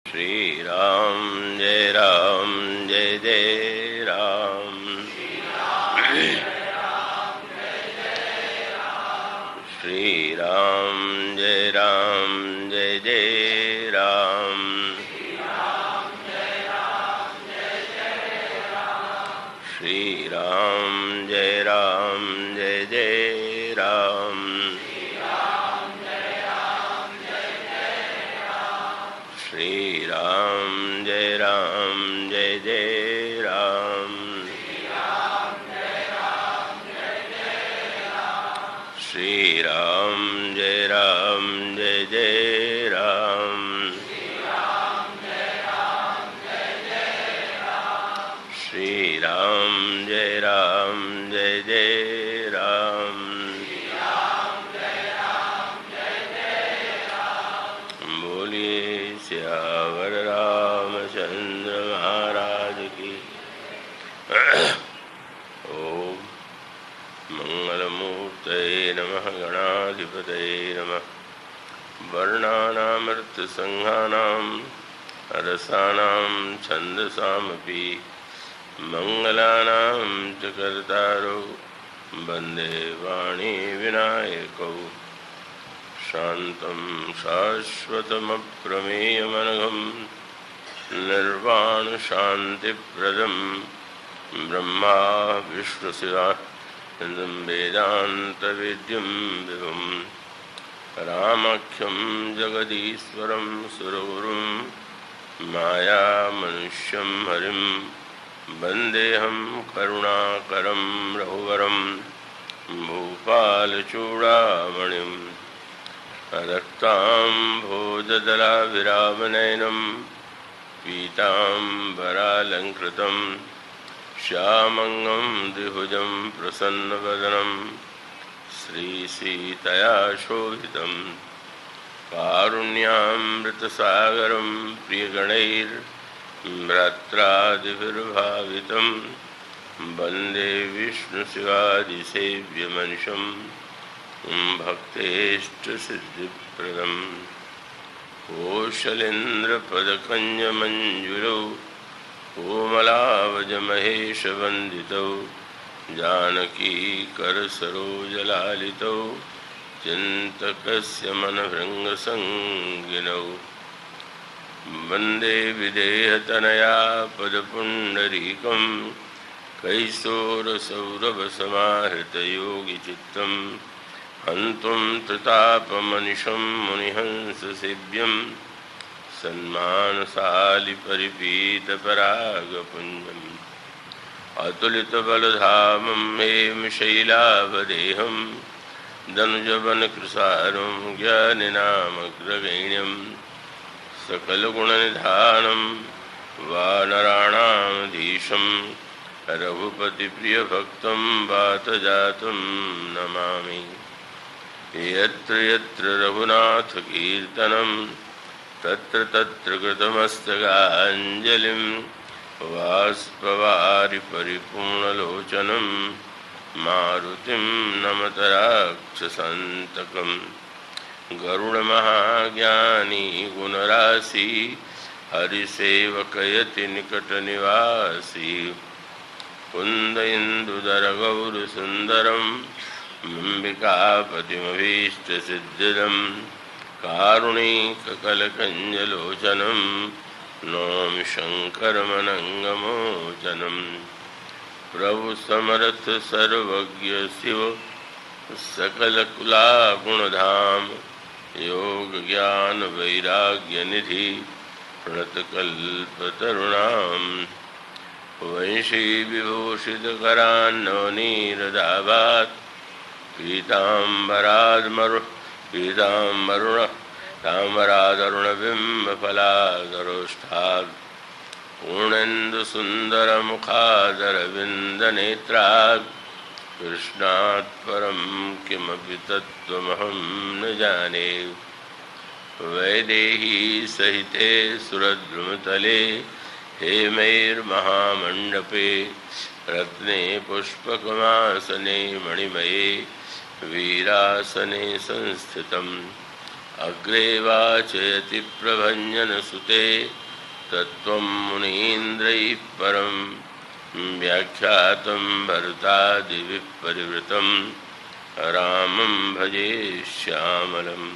श्री राम जय जय राम। श्री राम जय जय राम। श्री राम जय जय राम। श्री राम जय जय राम। श्री राम जय जय राम। श्री राम जय जय राम। बोलिए सियावर रामचंद्र महाराज की। ओम मंगलमूर्तये नमः। गणाधिपतये नमः। वर्णानामर्थसंघानां रसानां छन्दसामपि मंगलानां च कर्तारो वन्दे वाणी विनायकौ। शान्तं शाश्वतमप्रमेयमनघं निर्वाणशान्तिप्रदं ब्रह्मा विष्णुशिवानन्दं वेदान्तवेद्यं विभुं रामाख्यं जगदीश्वरं सुरगुरुं मायामनुष्यं हरिं वन्देऽहं करुणाकरं रघुवरं भूपालचूडामणिं रक्ताम्भोजदलाभिरामनयनं पीताम्बरालङ्कृतं श्यामङ्गं द्विभुजं प्रसन्नवदनं श्रीसीतया शोभितं कारुण्यामृतसागरं प्रियगणैर्भ्रात्रादिभिर्भावितं वन्दे विष्णुशिवादिसेव्यमनिशं भक्तेष्टसिद्धिप्रदं। कोशलेन्द्रपदकञ्जमञ्जुलौ कोमलावजमहेशवन्दितौ जानकीकरसरोजलालितौ चिन्तकस्य मनभृङ्गसङ्गिनौ वन्दे विदेहतनया पदपुण्डरीकं कैशोरसौरभसमाहृतयोगिचित्तं हन्तुं त्रितापमनिशं मुनिहंससेव्यं सन्मानसालिपरिपीतपरागपुञ्जम् अतुलितबलधामं हेमशैलावदेहं दनुजवनकृसारं ज्ञानिनामग्रगण्यं सकलगुणनिधानं वानराणामधीशं रघुपतिप्रियभक्तं वातजातं नमामि। यत्र यत्र रघुनाथकीर्तनं तत्र तत्र कृतमस्तकाञ्जलिं वाष्पवारि परिपूर्णलोचनं मारुतिं नमत राक्षसान्तकं। गरुडमहाज्ञानी गुणराशि हरिसेवकयति निकटनिवासी कुन्द इन्दुदरगौरसुन्दरं म्बिकापतिमभीष्टसिद्धिदं कारुणिककलकञ्जलोचनं नौमि शङ्करमनङ्गमोचनं। प्रभु समर्थ सर्वज्ञ शिव सकलकुलागुणधाम योग ज्ञान वैराग्यनिधि प्रणतकल्पतरुणां वंशीविभूषितकरान्नवनीरदाभात् पीताम्बरादरुणबिम्बफलादरोष्ठात् पूर्णेन्दुसुन्दरमुखादरविन्दनेत्रात् कृष्णात् परं किमपि तत्त्वमहं न जाने। वैदेही सहिते सुरद्रुमतले हेमैर्महामण्डपे रत्ने पुष्पकमासने मणिमये वीरासने संस्थितम् अग्रे वाचयति प्रभञ्जनसुते तत्त्वं मुनीन्द्रैः परं व्याख्यातं भरतादिभिः परिवृतं रामं भजे श्यामलम्।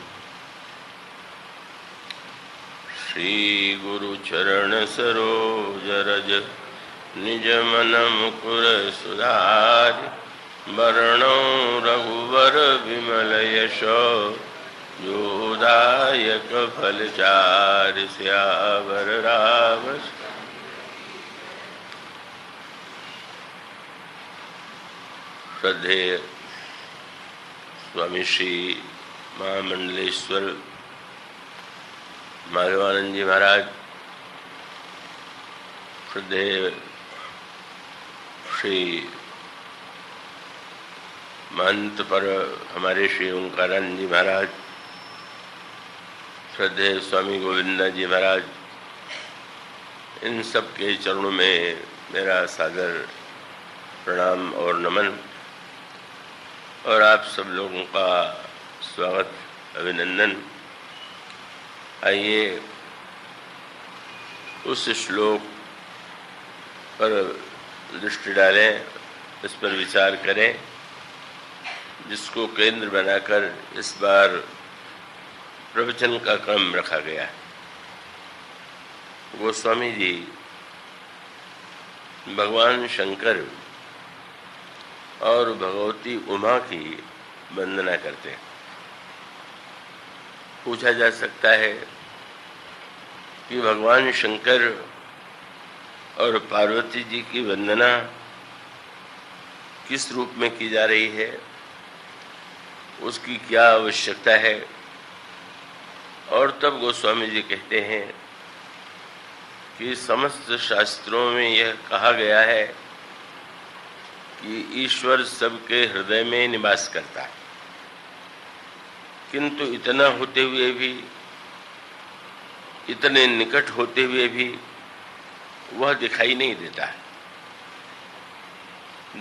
श्रीगुरुचरणसरोजरज निजमनमुकुरसुधारि वर्णो रघुवर विमलयशो योदायक फलचारि सियावर राम। श्रद्धेय स्वामी श्री महामंडलेश्वर माधवानंद जी महाराज, श्रद्धेय श्री महंत पर हमारे श्री ओंकारानंद जी महाराज, श्रद्धेय स्वामी गोविंदा जी महाराज, इन सब के चरणों में मेरा सादर प्रणाम और नमन और आप सब लोगों का स्वागत अभिनंदन। आइए उस श्लोक पर दृष्टि डालें, इस पर विचार करें जिसको केंद्र बनाकर इस बार प्रवचन का क्रम रखा गया है। गोस्वामी जी भगवान शंकर और भगवती उमा की वंदना करते हैं। पूछा जा सकता है कि भगवान शंकर और पार्वती जी की वंदना किस रूप में की जा रही है, उसकी क्या आवश्यकता है। और तब गोस्वामी जी कहते हैं कि समस्त शास्त्रों में यह कहा गया है कि ईश्वर सबके हृदय में निवास करता है, किंतु इतना होते हुए भी, इतने निकट होते हुए भी वह दिखाई नहीं देता है।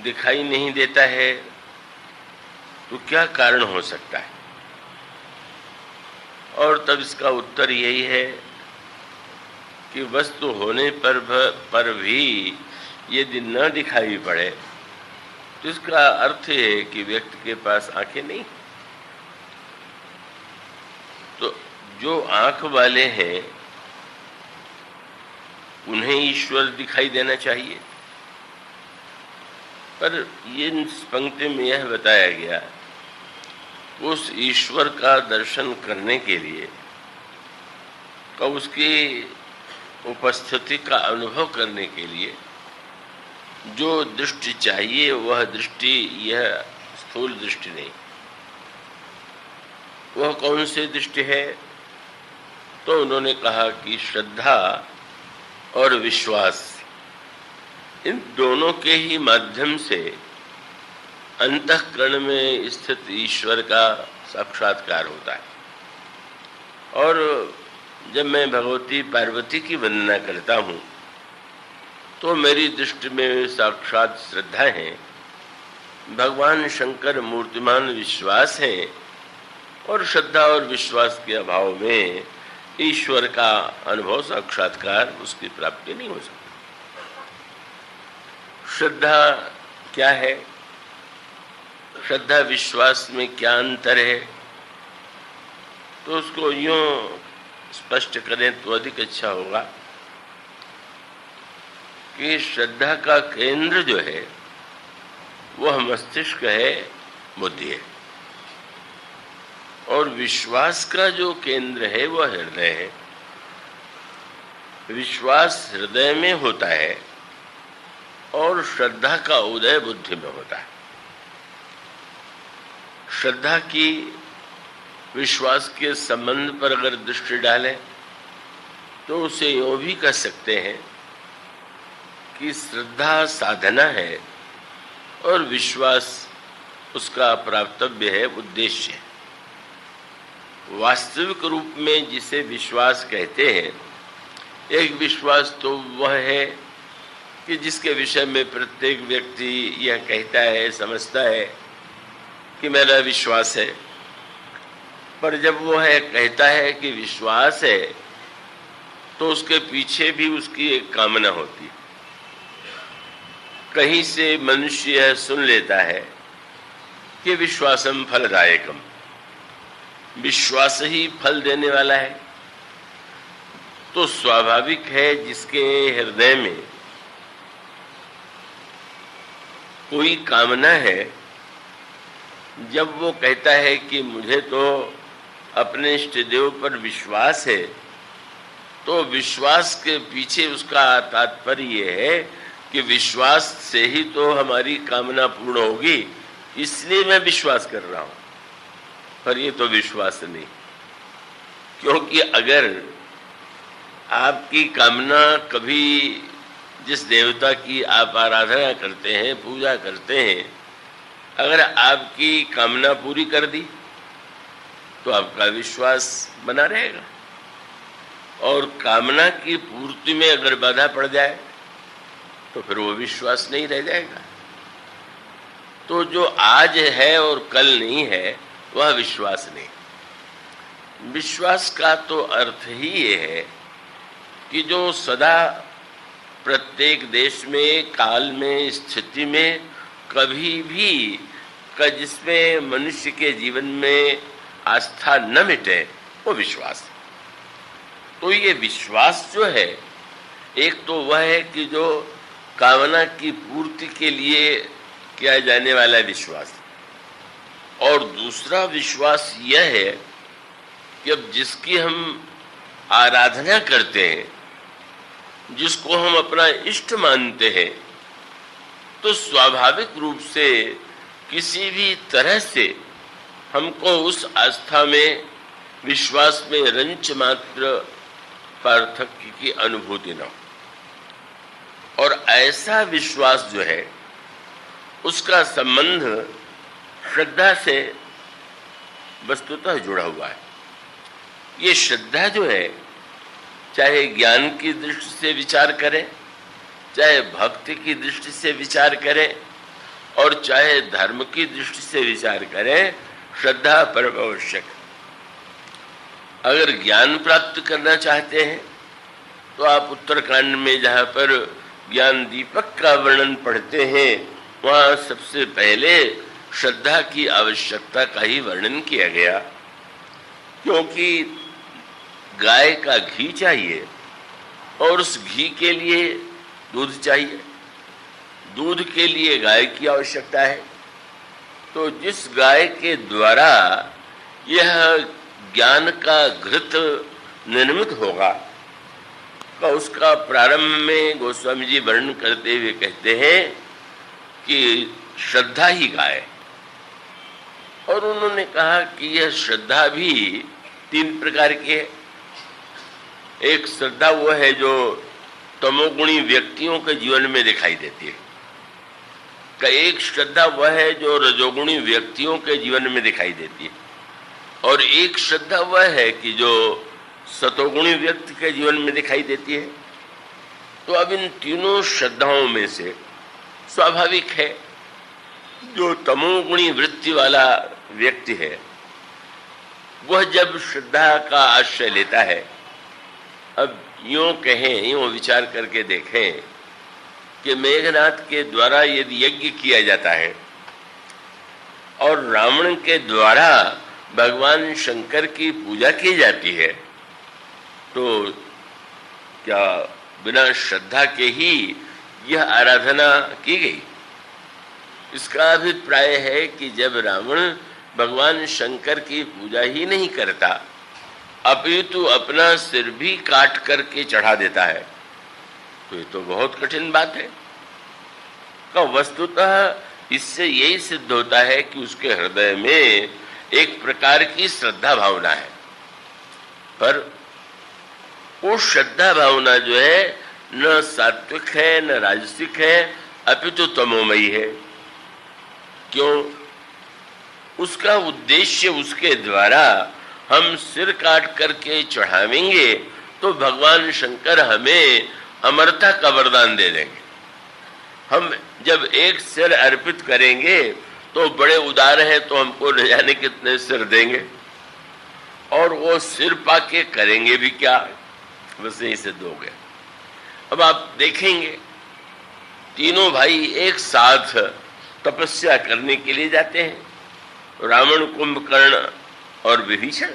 दिखाई नहीं देता है तो क्या कारण हो सकता है? और तब इसका उत्तर यही है कि वस्तु होने पर भी यदि न दिखाई पड़े तो इसका अर्थ है कि व्यक्ति के पास आंखें नहीं। तो जो आंख वाले हैं उन्हें ईश्वर दिखाई देना चाहिए, पर ये इस पंक्ति में यह बताया गया उस ईश्वर का दर्शन करने के लिए तो उसकी उपस्थिति का अनुभव करने के लिए जो दृष्टि चाहिए वह दृष्टि, यह स्थूल दृष्टि नहीं। वह कौन सी दृष्टि है? तो उन्होंने कहा कि श्रद्धा और विश्वास, इन दोनों के ही माध्यम से अंतःकरण में स्थित ईश्वर का साक्षात्कार होता है। और जब मैं भगवती पार्वती की वंदना करता हूँ तो मेरी दृष्टि में साक्षात श्रद्धा है, भगवान शंकर मूर्तिमान विश्वास है, और श्रद्धा और विश्वास के अभाव में ईश्वर का अनुभव साक्षात्कार उसकी प्राप्ति नहीं हो सकती। श्रद्धा क्या है? श्रद्धा विश्वास में क्या अंतर है? तो उसको यूं स्पष्ट करें तो अधिक अच्छा होगा कि श्रद्धा का केंद्र जो है वह मस्तिष्क है, बुद्धि है, और विश्वास का जो केंद्र है वह हृदय है। विश्वास हृदय में होता है और श्रद्धा का उदय बुद्धि में होता है। श्रद्धा की विश्वास के संबंध पर अगर दृष्टि डालें तो उसे यूं भी कह सकते हैं कि श्रद्धा साधना है और विश्वास उसका प्राप्तव्य है, उद्देश्य है। वास्तविक रूप में जिसे विश्वास कहते हैं, एक विश्वास तो वह है कि जिसके विषय में प्रत्येक व्यक्ति यह कहता है, समझता है कि मेरा विश्वास है, पर जब वो है कहता है कि विश्वास है, तो उसके पीछे भी उसकी एक कामना होती है। कहीं से मनुष्य यह सुन लेता है कि विश्वासम फलदायकम, विश्वास ही फल देने वाला है। तो स्वाभाविक है जिसके हृदय में कोई कामना है, जब वो कहता है कि मुझे तो अपने इष्ट देव पर विश्वास है, तो विश्वास के पीछे उसका तात्पर्य ये है कि विश्वास से ही तो हमारी कामना पूर्ण होगी, इसलिए मैं विश्वास कर रहा हूं। पर ये तो विश्वास नहीं, क्योंकि अगर आपकी कामना कभी जिस देवता की आप आराधना करते हैं, पूजा करते हैं, अगर आपकी कामना पूरी कर दी तो आपका विश्वास बना रहेगा, और कामना की पूर्ति में अगर बाधा पड़ जाए तो फिर वो विश्वास नहीं रह जाएगा। तो जो आज है और कल नहीं है वह विश्वास नहीं। विश्वास का तो अर्थ ही ये है कि जो सदा प्रत्येक देश में, काल में, स्थिति में कभी भी जिसमें मनुष्य के जीवन में आस्था न मिटे, वो विश्वास है। तो ये विश्वास जो है, एक तो वह है कि जो कामना की पूर्ति के लिए किया जाने वाला विश्वास, और दूसरा विश्वास यह है कि अब जिसकी हम आराधना करते हैं, जिसको हम अपना इष्ट मानते हैं, तो स्वाभाविक रूप से किसी भी तरह से हमको उस आस्था में, विश्वास में रंच मात्र पार्थक्य की अनुभूति न हो। और ऐसा विश्वास जो है उसका संबंध श्रद्धा से वस्तुतः जुड़ा हुआ है। ये श्रद्धा जो है, चाहे ज्ञान की दृष्टि से विचार करें, चाहे भक्ति की दृष्टि से विचार करें, और चाहे धर्म की दृष्टि से विचार करें, श्रद्धा परम आवश्यक। अगर ज्ञान प्राप्त करना चाहते हैं तो आप उत्तरकांड में जहाँ पर ज्ञान दीपक का वर्णन पढ़ते हैं, वहाँ सबसे पहले श्रद्धा की आवश्यकता का ही वर्णन किया गया। क्योंकि गाय का घी चाहिए और उस घी के लिए दूध चाहिए, दूध के लिए गाय की आवश्यकता है। तो जिस गाय के द्वारा यह ज्ञान का घृत निर्मित होगा, का उसका प्रारंभ में गोस्वामी जी वर्णन करते हुए कहते हैं कि श्रद्धा ही गाय। और उन्होंने कहा कि यह श्रद्धा भी 3 प्रकार की है। एक श्रद्धा वो है जो तमोगुणी व्यक्तियों के जीवन में दिखाई देती है, एक श्रद्धा वह है जो रजोगुणी व्यक्तियों के जीवन में दिखाई देती है, और एक श्रद्धा वह है कि जो सतोगुणी व्यक्ति के जीवन में दिखाई देती है। तो अब इन तीनों श्रद्धाओं में से स्वाभाविक है जो तमोगुणी वृत्ति वाला व्यक्ति है, वह जब श्रद्धा का आश्रय लेता है, अब यूं कहें, यूं विचार करके देखें कि मेघनाथ के द्वारा यदि यज्ञ किया जाता है और रावण के द्वारा भगवान शंकर की पूजा की जाती है, तो क्या बिना श्रद्धा के ही यह आराधना की गई? इसका अभिप्राय है कि जब रावण भगवान शंकर की पूजा ही नहीं करता, अपितु अपना सिर भी काट करके चढ़ा देता है, तो ये तो बहुत कठिन बात है। का वस्तुतः इससे यही सिद्ध होता है कि उसके हृदय में एक प्रकार की श्रद्धा भावना है, पर वो श्रद्धा भावना जो है न सात्विक है न राजसिक है, अपितु तमोमयी है। क्यों? उसका उद्देश्य उसके द्वारा हम सिर काट करके चढ़ावेंगे तो भगवान शंकर हमें अमरता का वरदान दे देंगे। हम जब एक सिर अर्पित करेंगे तो बड़े उदार हैं, तो हमको न जाने कितने सिर देंगे। और वो सिर पाके करेंगे भी क्या, बस यहीं से दो गए। अब आप देखेंगे तीनों भाई एक साथ तपस्या करने के लिए जाते हैं, रावण, कुंभकर्ण और विभीषण,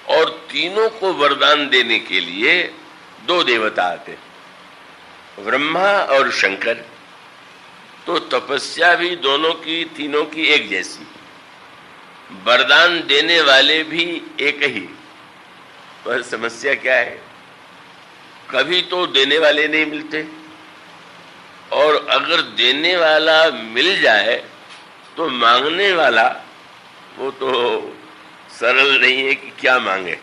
और तीनों को वरदान देने के लिए दो देवता आते हैं, ब्रह्मा और शंकर। तो तपस्या भी दोनों की, तीनों की एक जैसी, वरदान देने वाले भी एक ही। पर समस्या क्या है, कभी तो देने वाले नहीं मिलते, और अगर देने वाला मिल जाए तो मांगने वाला वो तो सरल नहीं है कि क्या मांगे।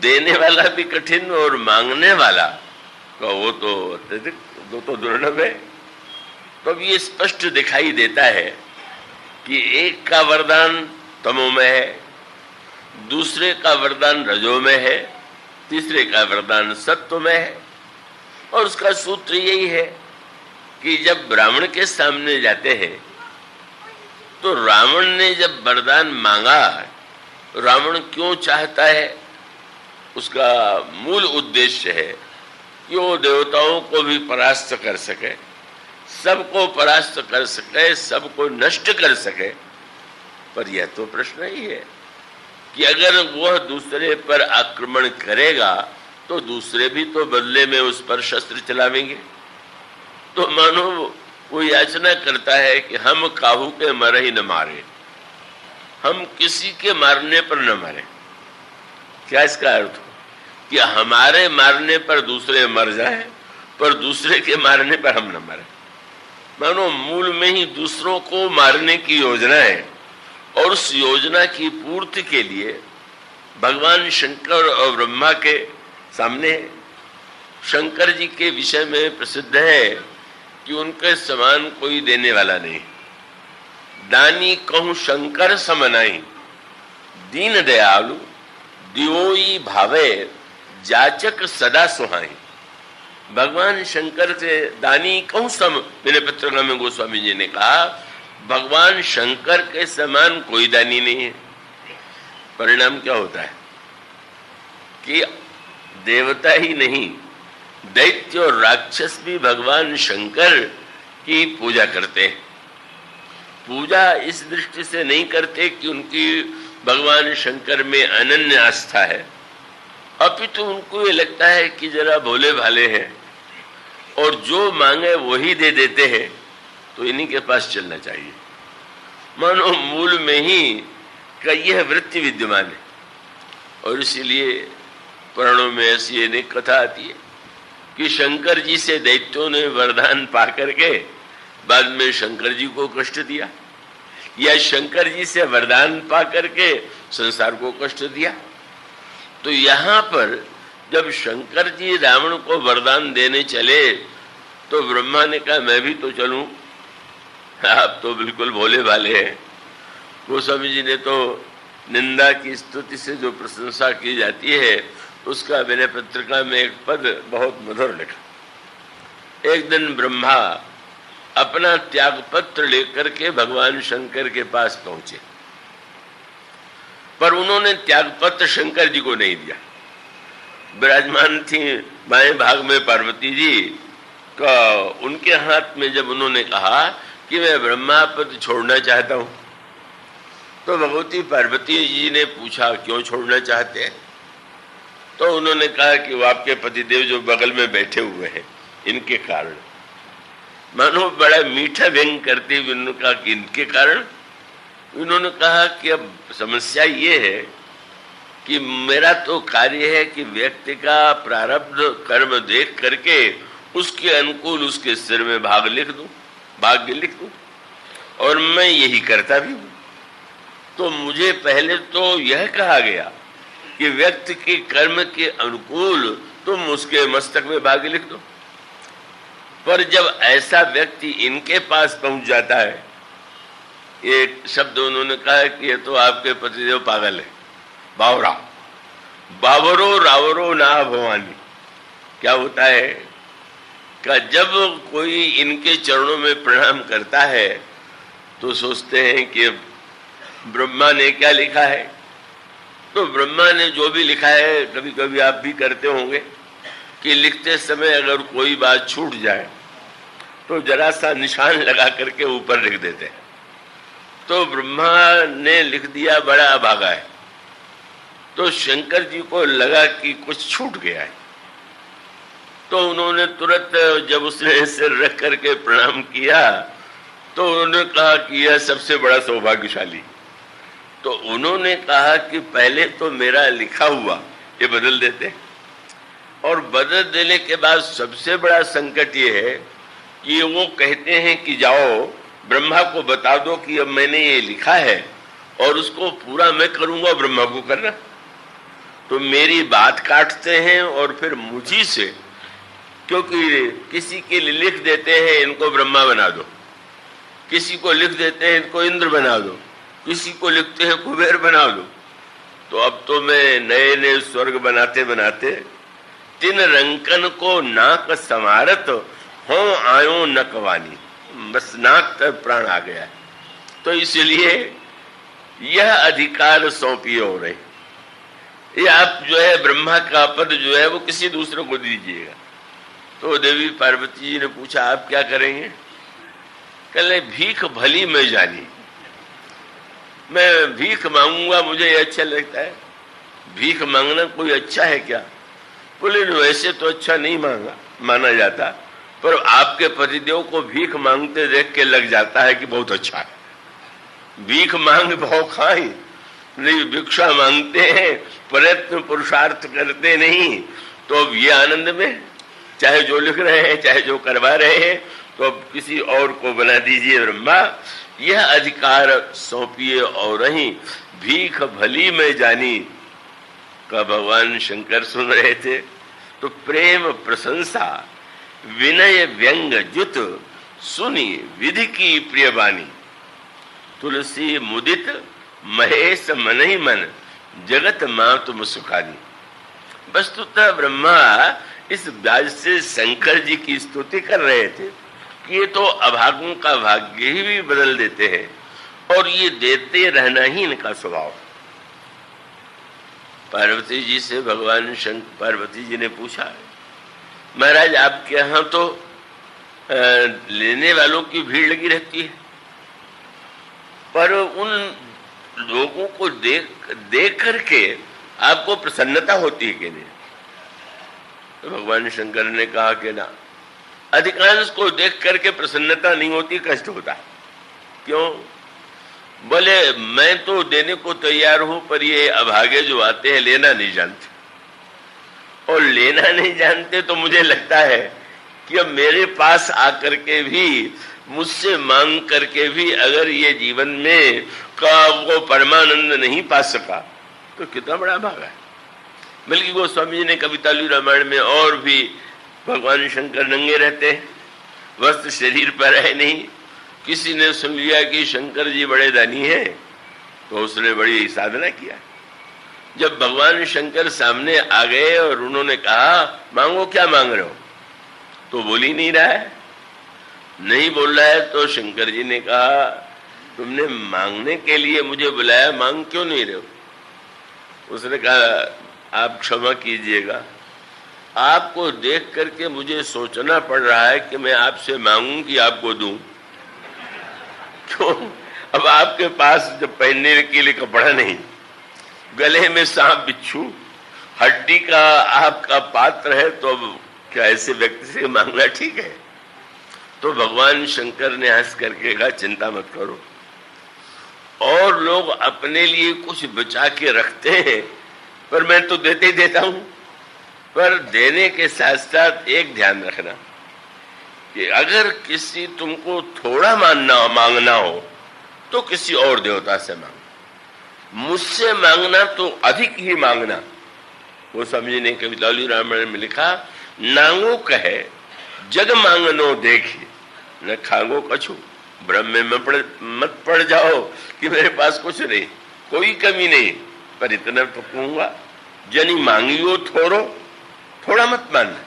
देने वाला भी कठिन और मांगने वाला का वो तो अत्यधिक, वो तो दुर्लभ है। तो अब ये स्पष्ट दिखाई देता है कि एक का वरदान तमोमय है, दूसरे का वरदान रजोमय है, तीसरे का वरदान सत्वमय है। और उसका सूत्र यही है कि जब ब्राह्मण के सामने जाते हैं तो रावण ने जब वरदान मांगा, रावण क्यों चाहता है, उसका मूल उद्देश्य है कि वो देवताओं को भी परास्त कर सके, सबको परास्त कर सके, सबको नष्ट कर सके। पर यह तो प्रश्न ही है कि अगर वह दूसरे पर आक्रमण करेगा तो दूसरे भी तो बदले में उस पर शस्त्र चलावेंगे। तो मानो वो याचना करता है कि हम काहू के मर ही न मारे, हम किसी के मारने पर न मारे। क्या इसका अर्थ हो कि हमारे मारने पर दूसरे मर जाए, पर दूसरे के मारने पर हम न मरे। मानो मूल में ही दूसरों को मारने की योजना है, और उस योजना की पूर्ति के लिए भगवान शंकर और ब्रह्मा के सामने, शंकर जी के विषय में प्रसिद्ध है कि उनके समान कोई देने वाला नहीं। दानी कहूं शंकर समनाई, दीन दयालु दिवोई भावे, जाचक सदा सुहाई। भगवान शंकर से दानी कहूं सम, मेरे पत्रिका में गोस्वामी जी ने कहा भगवान शंकर के समान कोई दानी नहीं है। परिणाम क्या होता है कि देवता ही नहीं, दैत्य और राक्षस भी भगवान शंकर की पूजा करते हैं। पूजा इस दृष्टि से नहीं करते कि उनकी भगवान शंकर में अनन्य आस्था है, अपितु उनको ये लगता है कि जरा भोले भाले हैं और जो मांगे वही दे देते हैं, तो इन्हीं के पास चलना चाहिए। मानो मूल में ही का यह वृत्ति विद्यमान है। और इसीलिए पुराणों में ऐसी अनेक कथा आती है कि शंकर जी से दैत्यों ने वरदान पा करके बाद में शंकर जी को कष्ट दिया, या शंकर जी से वरदान पा करके संसार को कष्ट दिया। तो यहाँ पर जब शंकर जी रावण को वरदान देने चले तो ब्रह्मा ने कहा मैं भी तो चलूं, आप तो बिल्कुल भोले भाले हैं। गोस्वामी जी ने तो निंदा की स्तुति से जो प्रशंसा की जाती है उसका मैंने पत्रिका में एक पद बहुत मधुर लिखा। एक दिन ब्रह्मा अपना त्याग पत्र लेकर के भगवान शंकर के पास पहुंचे, पर उन्होंने त्याग पत्र शंकर जी को नहीं दिया। विराजमान थी बाएं भाग में पार्वती जी का, उनके हाथ में जब उन्होंने कहा कि मैं ब्रह्मा पद छोड़ना चाहता हूं, तो भगवती पार्वती जी ने पूछा क्यों छोड़ना चाहते हैं? तो उन्होंने कहा कि वो आपके पतिदेव जो बगल में बैठे हुए हैं इनके कारण। मानो बड़ा मीठा व्यंग करते हुए उन्होंने कहा कि इनके कारण। उन्होंने कहा कि अब समस्या ये है कि मेरा तो कार्य है कि व्यक्ति का प्रारब्ध कर्म देख करके उसके अनुकूल उसके सिर में भाग्य लिख दूं, और मैं यही करता भी हूं। तो मुझे पहले तो यह कहा गया कि व्यक्ति के कर्म के अनुकूल तुम उसके मस्तक में भाग्य लिख दो, पर जब ऐसा व्यक्ति इनके पास पहुंच जाता है, एक शब्द उन्होंने कहा कि ये तो आपके पतिदेव पागल है, बावरा, बावरो रावरो ना भवानी। क्या होता है कि जब कोई इनके चरणों में प्रणाम करता है तो सोचते हैं कि ब्रह्मा ने क्या लिखा है, तो ब्रह्मा ने जो भी लिखा है, कभी कभी आप भी करते होंगे कि लिखते समय अगर कोई बात छूट जाए तो जरा सा निशान लगा करके ऊपर लिख देते हैं। तो ब्रह्मा ने लिख दिया बड़ा अभागा है, तो शंकर जी को लगा कि कुछ छूट गया है। तो उन्होंने तुरंत जब उसने सिर रख करके प्रणाम किया तो उन्होंने कहा कि यह सबसे बड़ा सौभाग्यशाली। तो उन्होंने कहा कि पहले तो मेरा लिखा हुआ ये बदल देते, और बदल देने के बाद सबसे बड़ा संकट ये है कि वो कहते हैं कि जाओ ब्रह्मा को बता दो कि अब मैंने ये लिखा है और उसको पूरा मैं करूंगा, ब्रह्मा को करना। तो मेरी बात काटते हैं और फिर मुझी से, क्योंकि किसी के लिए लिख देते हैं इनको ब्रह्मा बना दो, किसी को लिख देते हैं इनको इंद्र बना दो, किसी को लिखते हैं कुबेर बना दो। तो अब तो मैं नए नए स्वर्ग बनाते बनाते तीन रंकन को नाक समारत हो आयो नकवानी, बस नाक तक प्राण आ गया है। तो इसलिए यह अधिकार सौंपी हो रहे, ये आप जो है ब्रह्मा का पद जो है वो किसी दूसरे को दीजिएगा। तो देवी पार्वती जी ने पूछा आप क्या करेंगे? कहले भीख भली मैं जानी, मैं भीख मांगूंगा, मुझे ये अच्छा लगता है। भीख मांगना कोई अच्छा है क्या? बोले वैसे तो अच्छा नहीं माना जाता, पर आपके पतिदेव को भीख मांगते देख के लग जाता है कि बहुत अच्छा है। भीख मांग भाव खाए नहीं, भिक्षा मांगते हैं, प्रयत्न पुरुषार्थ करते नहीं। तो अब ये आनंद में चाहे जो लिख रहे हैं चाहे जो करवा रहे हैं, तो अब किसी और को बना दीजिए ब्रह्मा, यह अधिकार सौंपिए और ही भीख भली में जानी। का भगवान शंकर सुन रहे थे तो प्रेम प्रशंसा विनय व्यंग जुत सुनी विधि की प्रिय बानी। तुलसी मुदित महेश मन ही मन जगत मात मुसुखानी। वस्तुतः ब्रह्मा इस व्याज से शंकर जी की स्तुति कर रहे थे कि ये तो अभागों का भाग्य ही भी बदल देते हैं और ये देते रहना ही इनका स्वभाव। पार्वती जी से भगवान शंकर पार्वती जी ने पूछा, महाराज आपके यहाँ तो लेने वालों की भीड़ लगी रहती है, पर उन लोगों को देख करके आपको प्रसन्नता होती है कि नहीं? तो भगवान शंकर ने कहा कि ना, अधिकांश को देख करके प्रसन्नता नहीं होती, कष्ट होता है। क्यों? बोले मैं तो देने को तैयार हूं, पर ये अभागे जो आते हैं लेना नहीं जानते, और लेना नहीं जानते तो मुझे लगता है कि अब मेरे पास आकर के भी, मुझसे मांग करके भी अगर ये जीवन में का वो परमानंद नहीं पा सका तो कितना बड़ा भागा है। बल्कि गोस्वामी जी ने कवितालु रामायण में और भी भगवान शंकर नंगे रहते हैं, वस्त्र शरीर पर है नहीं। किसी ने सुन लिया कि शंकर जी बड़े दानी हैं तो उसने बड़ी साधना किया। जब भगवान शंकर सामने आ गए और उन्होंने कहा मांगो, क्या मांग रहे हो? तो बोल ही नहीं रहा है, नहीं बोल रहा है। तो शंकर जी ने कहा तुमने मांगने के लिए मुझे बुलाया, मांग क्यों नहीं रहे हो? उसने कहा आप क्षमा कीजिएगा, आपको देख करके मुझे सोचना पड़ रहा है कि मैं आपसे मांगूं कि आपको दूं। क्यों? अब आपके पास जब पहनने के लिए कपड़ा नहीं, गले में सांप बिच्छू हड्डी का आपका पात्र है, तो अब क्या ऐसे व्यक्ति से मांगना ठीक है? तो भगवान शंकर ने हंस करके कहा चिंता मत करो, और लोग अपने लिए कुछ बचा के रखते हैं, पर मैं तो देते ही देता हूं। पर देने के साथ साथ एक ध्यान रखना कि अगर किसी तुमको थोड़ा मांगना हो तो किसी और देवता से मांगो, मुझसे मांगना तो अधिक ही मांगना। वो समझी ने कवितालु रामायण में लिखा, नांगो कहे जग मांगनो देखे न खांगो कछु, भ्रम में मत पड़ जाओ कि मेरे पास कुछ नहीं, कोई कमी नहीं, पर इतना तो कहूंगा जनी मांगियो थोड़ा मत मानना।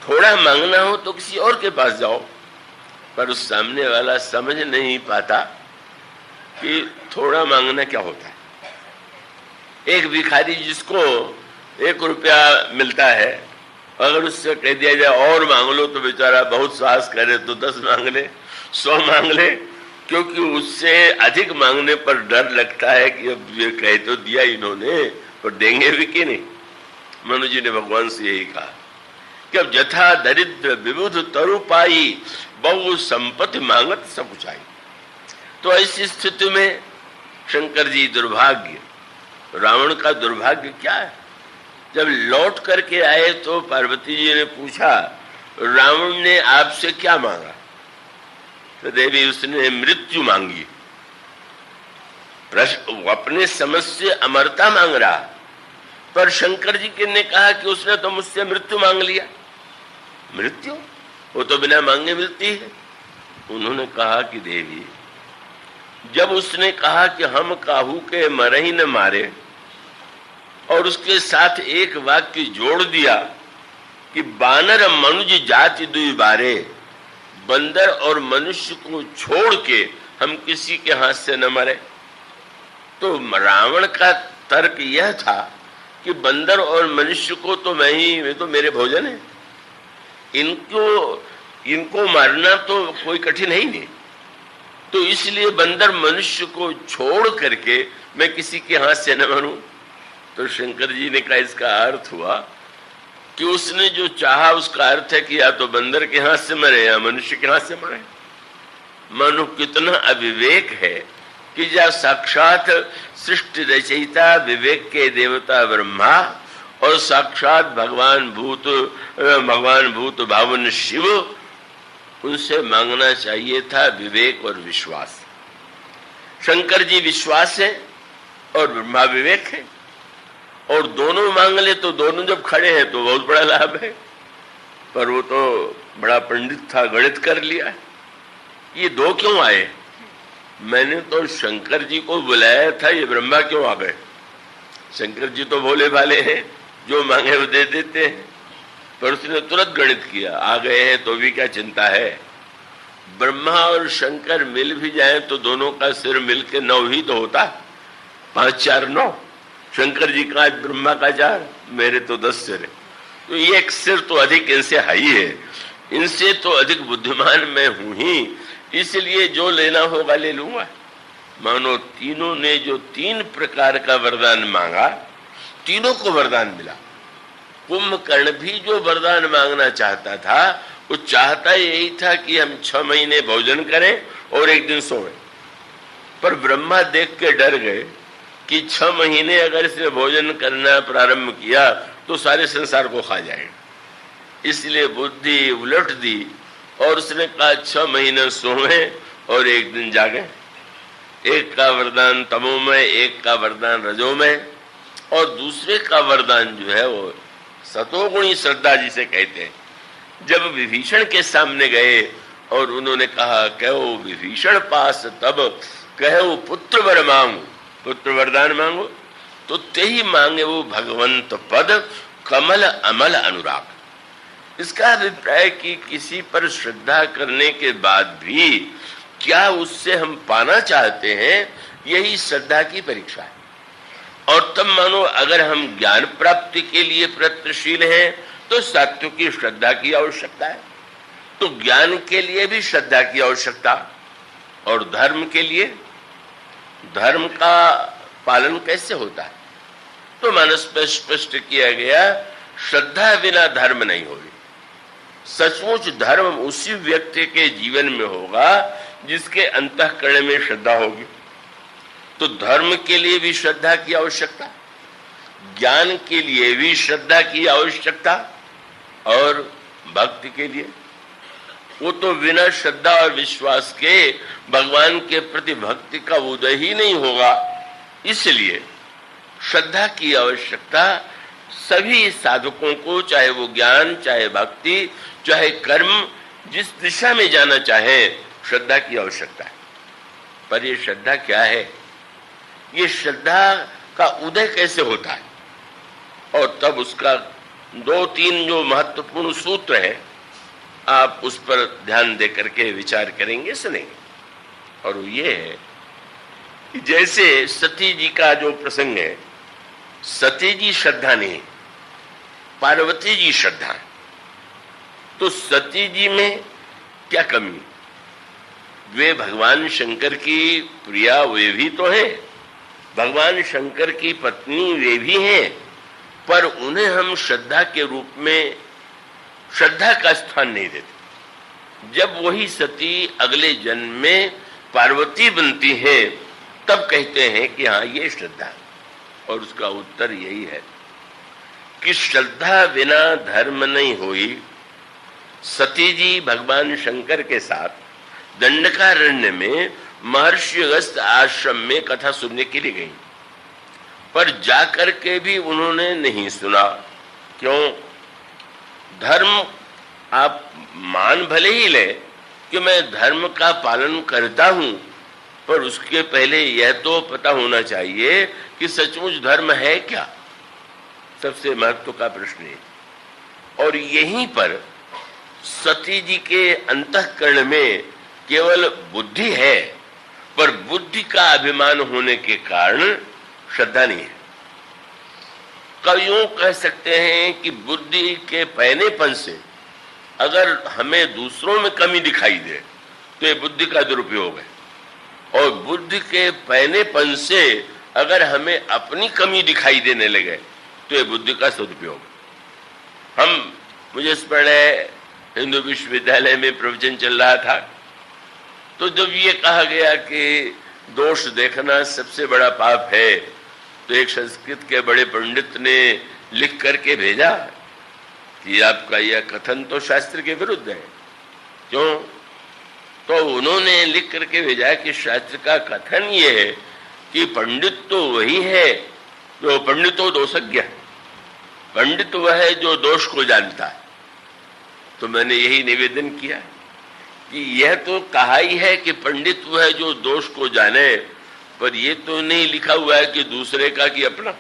थोड़ा मांगना हो तो किसी और के पास जाओ, पर उस सामने वाला समझ नहीं पाता कि थोड़ा मांगना क्या होता है। एक भिखारी जिसको 1 रुपया मिलता है, अगर उससे कह दिया जाए और मांग लो तो बेचारा बहुत साहस करे तो 10 मांग ले, 100 मांग ले, क्योंकि उससे अधिक मांगने पर डर लगता है कि अब ये कह तो दिया इन्होंने, पर देंगे भी कि नहीं। मनु जी ने भगवान से यही कहा कि अब जथा दरिद्र विबुध तरु पाई, बहु संपत्ति मांगत सब कुछ आई। तो ऐसी स्थिति में शंकर जी दुर्भाग्य, रावण का दुर्भाग्य क्या है? जब लौट करके आए तो पार्वती जी ने पूछा, रावण ने आपसे क्या मांगा? तो देवी उसने मृत्यु मांगी। अपने समझ से अमरता मांग रहा, पर शंकर जी के ने कहा कि उसने तो मुझसे मृत्यु मांग लिया। मृत्यु वो तो बिना मांगे मिलती है। उन्होंने कहा कि देवी, जब उसने कहा कि हम काहू के मरे ही न मारे, और उसके साथ एक वाक्य जोड़ दिया कि बानर मनुज जाति दुई बारे, बंदर और मनुष्य को छोड़ के हम किसी के हाथ से न मरे, तो रावण का तर्क यह था कि बंदर और मनुष्य को तो मैं तो मेरे भोजन है, इनको मारना तो कोई कठिन है ही नहीं, तो इसलिए बंदर मनुष्य को छोड़ करके मैं किसी के हाथ से न मरूं। तो शंकर जी ने कहा इसका अर्थ हुआ कि उसने जो चाहा उसका अर्थ है कि या तो बंदर के हाथ से मरे या मनुष्य के हाथ से मरे। मानो कितना अविवेक है कि जब साक्षात सृष्टि रचयिता विवेक के देवता ब्रह्मा और साक्षात भगवान भूत भावन शिव, उनसे मांगना चाहिए था विवेक और विश्वास। शंकर जी विश्वास है और ब्रह्मा विवेक है, और दोनों मांग ले तो दोनों जब खड़े हैं तो बहुत बड़ा लाभ है। पर वो तो बड़ा पंडित था, गणित कर लिया। ये दो क्यों आए? मैंने तो शंकर जी को बुलाया था, ये ब्रह्मा क्यों आ गए? शंकर जी तो भोले भाले हैं, जो मांगे वो दे देते हैं। पर उसने तुरंत गणित किया, आ गए हैं तो भी क्या चिंता है। ब्रह्मा और शंकर मिल भी जाए तो दोनों का सिर मिलके 9 ही तो होता, 5 4 9। शंकर जी का ब्रह्मा का 4, मेरे तो 10 सिर है, तो ये एक सिर तो अधिक इनसे हाई है, इनसे तो अधिक बुद्धिमान मैं हूं ही, इसलिए जो लेना होगा ले लूंगा। मानो तीनों ने जो 3 प्रकार का वरदान मांगा, तीनों को वरदान मिला। कुंभकर्ण भी जो वरदान मांगना चाहता था, वो चाहता यही था कि हम 6 महीने भोजन करें और 1 दिन सोएं। पर ब्रह्मा देख के डर गए कि 6 महीने अगर इसने भोजन करना प्रारंभ किया तो सारे संसार को खा जाएगा। इसलिए बुद्धि उलट दी और उसने कहा 6 महीने सोएं और 1 दिन जागे। एक का वरदान तमोमय, एक का वरदान रजोमय, और दूसरे का वरदान जो है वो सतोगुणी श्रद्धा जिसे कहते हैं। जब विभीषण के सामने गए और उन्होंने कहा, कहो विभीषण पास तब कहो पुत्र वर मांगो, पुत्र वरदान मांगो, तो ते ही मांगे वो भगवंत पद कमल अमल अनुराग। इसका अभिप्राय कि किसी पर श्रद्धा करने के बाद भी क्या उससे हम पाना चाहते हैं, यही श्रद्धा की परीक्षा है। और तब मानो अगर हम ज्ञान प्राप्ति के लिए प्रयत्नशील हैं तो सात्विक की श्रद्धा की आवश्यकता है, तो ज्ञान के लिए भी श्रद्धा की आवश्यकता। और धर्म के लिए, धर्म का पालन कैसे होता है? तो मानस पर स्पष्ट किया गया, श्रद्धा बिना धर्म नहीं होगी। सचमुच धर्म उसी व्यक्ति के जीवन में होगा जिसके अंतःकरण में श्रद्धा होगी। तो धर्म के लिए भी श्रद्धा की आवश्यकता, ज्ञान के लिए भी श्रद्धा की आवश्यकता, और भक्ति के लिए वो तो बिना श्रद्धा और विश्वास के भगवान के प्रति भक्ति का उदय ही नहीं होगा। इसलिए श्रद्धा की आवश्यकता सभी साधकों को, चाहे वो ज्ञान, चाहे भक्ति, चाहे कर्म, जिस दिशा में जाना चाहे, श्रद्धा की आवश्यकता है। पर ये श्रद्धा क्या है? ये श्रद्धा का उदय कैसे होता है? और तब उसका 2-3 जो महत्वपूर्ण सूत्र है, आप उस पर ध्यान दे करके विचार करेंगे, सुनेंगे। और वो ये है कि जैसे सती जी का जो प्रसंग है, सती जी श्रद्धा नहीं, पार्वती जी श्रद्धा। तो सती जी में क्या कमी? वे भगवान शंकर की प्रिया वे भी तो हैं, भगवान शंकर की पत्नी वे भी हैं, पर उन्हें हम श्रद्धा के रूप में श्रद्धा का स्थान नहीं देते। जब वही सती अगले जन्म में पार्वती बनती है तब कहते हैं कि हाँ ये श्रद्धा। और उसका उत्तर यही है कि श्रद्धा बिना धर्म नहीं हुई। सती जी भगवान शंकर के साथ दंडकारण्य में महर्षि अगस्त्य आश्रम में कथा सुनने के लिए गई, पर जाकर के भी उन्होंने नहीं सुना। क्यों? धर्म आप मान भले ही ले कि मैं धर्म का पालन करता हूं, पर उसके पहले यह तो पता होना चाहिए कि सचमुच धर्म है क्या। सबसे महत्व का प्रश्न है। और यहीं पर सती जी के अंतःकरण में केवल बुद्धि है, पर बुद्धि का अभिमान होने के कारण श्रद्धा नहीं है। कईयों कह सकते हैं कि बुद्धि के पहनेपन से अगर हमें दूसरों में कमी दिखाई दे तो ये बुद्धि का दुरुपयोग है, और बुद्धि के पहनेपन से अगर हमें अपनी कमी दिखाई देने लगे तो ये बुद्धि का सदुपयोग है। मुझे स्मरण है, हिंदू विश्वविद्यालय में प्रवचन चल रहा था, तो जब ये कहा गया कि दोष देखना सबसे बड़ा पाप है, तो एक संस्कृत के बड़े पंडित ने लिख करके भेजा कि आपका यह कथन तो शास्त्र के विरुद्ध है। क्यों? तो उन्होंने लिख करके भेजा कि शास्त्र का कथन ये है कि पंडित तो वही है जो पंडितो दोषज्ञ है, पंडित वह है जो दोष को जानता है। तो मैंने यही निवेदन किया कि यह तो कहा ही है कि पंडित वह है जो दोष को जाने, पर यह तो नहीं लिखा हुआ है कि दूसरे का कि अपना।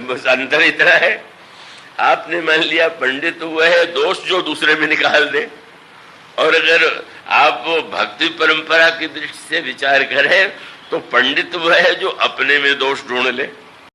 बस अंतर इतना है, आपने मान लिया पंडित वह है दोष जो दूसरे में निकाल दे, और अगर आप भक्ति परंपरा की दृष्टि से विचार करें तो पंडित वह है जो अपने में दोष ढूंढ ले।